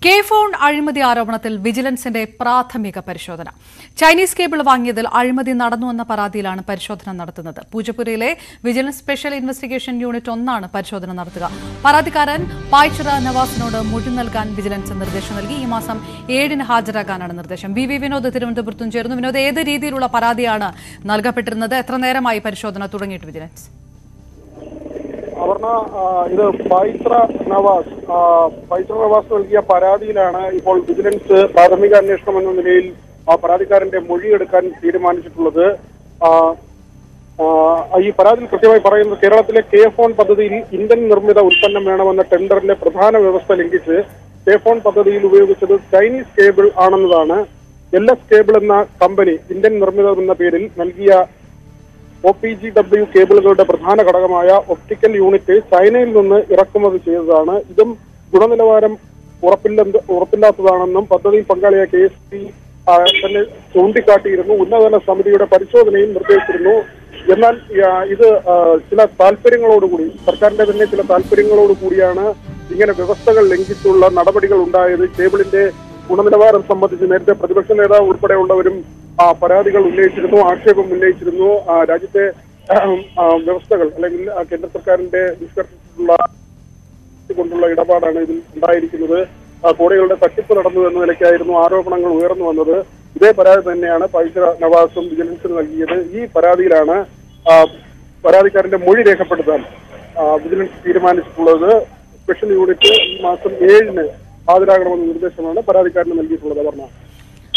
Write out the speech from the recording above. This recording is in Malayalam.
കെ ഫോൺ അഴിമതി ആരോപണത്തിൽ വിജിലൻസിന്റെ പ്രാഥമിക പരിശോധന. ചൈനീസ് കേബിൾ വാങ്ങിയതിൽ അഴിമതി നടന്നുവെന്ന പരാതിയിലാണ് പരിശോധന നടത്തുന്നത്. പൂജപ്പുരയിലെ വിജിലൻസ് സ്പെഷ്യൽ ഇൻവെസ്റ്റിഗേഷൻ യൂണിറ്റ് 1 പരിശോധന നടത്തുക. പരാതിക്കാരൻ പായ്ച്ചിറ നവാസിനോട് മൊഴി നൽകാൻ വിജിലൻസ് നിർദ്ദേശം നൽകി. ഈ മാസം 7 ഹാജരാകാനാണ് നിർദ്ദേശം. വി വിനോദ് തിരുവനന്തപുരത്തും ചേർന്നു. വിനോദ്, ഏത് രീതിയിലുള്ള പരാതിയാണ് നൽകപ്പെട്ടിരുന്നത്? എത്ര നേരമായി പരിശോധന തുടങ്ങിയിട്ട് വിജിലൻസ്? അവർണ, ഇത് പായ്ച്ചിറ നവാസ് നൽകിയ പരാതിയിലാണ് ഇപ്പോൾ വിജിലൻസ് പ്രാഥമിക അന്വേഷണം എന്ന നിലയിൽ പരാതിക്കാരന്റെ മൊഴിയെടുക്കാൻ തീരുമാനിച്ചിട്ടുള്ളത്. ഈ പരാതിയിൽ കൃത്യമായി പറയുന്നത് കേരളത്തിലെ കെ ഫോൺ പദ്ധതിയിൽ ഇന്ത്യൻ നിർമ്മിത ഉൽപ്പന്നം വേണമെന്ന ടെൻഡറിന്റെ പ്രധാന വ്യവസ്ഥ ലംഘിച്ച് കെ ഫോൺ പദ്ധതിയിൽ ഉപയോഗിച്ചത് ചൈനീസ് കേബിൾ ആണെന്നതാണ്. LS കേബിൾ എന്ന കമ്പനി ഇന്ത്യൻ നിർമ്മിതം എന്ന പേരിൽ നൽകിയ OPGW കേബിളുകളുടെ പ്രധാന ഘടകമായ ഒപ്റ്റിക്കൽ യൂണിറ്റ് ചൈനയിൽ നിന്ന് ഇറക്കുമതി ചെയ്തതാണ്. ഇതും ഗുണനിലവാരം ഉറപ്പില്ലാത്തതാണെന്നും പദ്ധതിയിൽ പങ്കാളിയായ KSP തന്നെ ചൂണ്ടിക്കാട്ടിയിരുന്നു. ഉന്നതതല സമിതിയുടെ പരിശോധനയും നിർദ്ദേശിച്ചിരുന്നു. എന്നാൽ ഇത് ചില താല്പര്യങ്ങളോടുകൂടി, സർക്കാരിന്റെ തന്നെ ചില താല്പര്യങ്ങളോടുകൂടിയാണ് ഇങ്ങനെ വ്യവസ്ഥകൾ ലംഘിച്ചുള്ള നടപടികൾ ഉണ്ടായത്. കേബിളിന്റെ ഗുണനിലവാരം സംബന്ധിച്ച് നേരത്തെ പ്രതിപക്ഷ നേതാവ് ഉൾപ്പെടെയുള്ളവരും പരാതികൾ ഉന്നയിച്ചിരുന്നു, ആക്ഷേപം ഉന്നയിച്ചിരുന്നു. രാജ്യത്തെ വ്യവസ്ഥകൾ അല്ലെങ്കിൽ കേന്ദ്ര സർക്കാരിന്റെ നിഷ്കർഷിച്ചുകൊണ്ടുള്ള ഇടപാടാണ് ഇതിൽ ഉണ്ടായിരിക്കുന്നത്. കോടികളുടെ തട്ടിപ്പ് നടന്നു എന്ന നിലയ്ക്കായിരുന്നു ആരോപണങ്ങൾ ഉയർന്നു വന്നത്. ഇതേ പരാതി തന്നെയാണ് പായ്ച്ചിറ നവാസും വിജിലൻസിന് നൽകിയത്. ഈ പരാതിയിലാണ് പരാതിക്കാരന്റെ മൊഴി രേഖപ്പെടുത്താൻ വിജിലൻസ് തീരുമാനിച്ചിട്ടുള്ളത്. സ്പെഷ്യൽ യൂണിറ്റ് ഈ മാസം 7 ഹാജരാകണമെന്ന നിർദ്ദേശമാണ് പരാതിക്കാരന് നൽകിയിട്ടുള്ളത്.